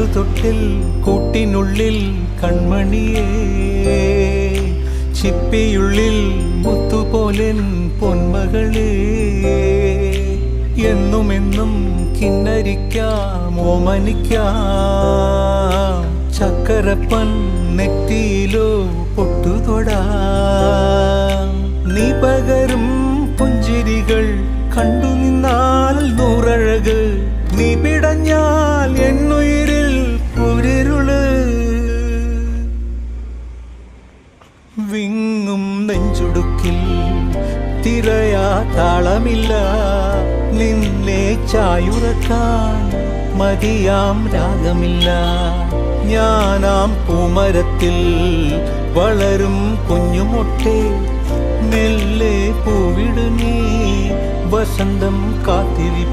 പൂന്തൊട്ടിൽ കൂട്ടിനുള്ളിൽ കൺമണിയേ, ചിപ്പിയുള്ളിൽ മുത്തുപോലെൻ പൊന്മകളേ, എന്നുമെന്നും കിന്നരിക്കാം ഓമനിക്കാം, ചക്കരപ്പൻ നെറ്റിയിലോ പൊട്ടുതൊടാം. നീ പകരും പുഞ്ചിരികൾ കണ്ടു നിന്നാൽ നൂറഴക്, നീ പിടഞ്ഞാൽ എന്നുയിരിൽ കുരിരുള്. വിങ്ങും നെഞ്ചുടുക്കിൽ തിരയാ താളമില്ല, നിന്നെ ചായുറക്കാൻ മതിയാം രാഗമില്ല. ഞാനാം പൂമരത്തിൽ വളരും കുഞ്ഞുമൊട്ടെ, മെല്ലെ പൂവിടു നീ വസന്തം കാത്തിരി.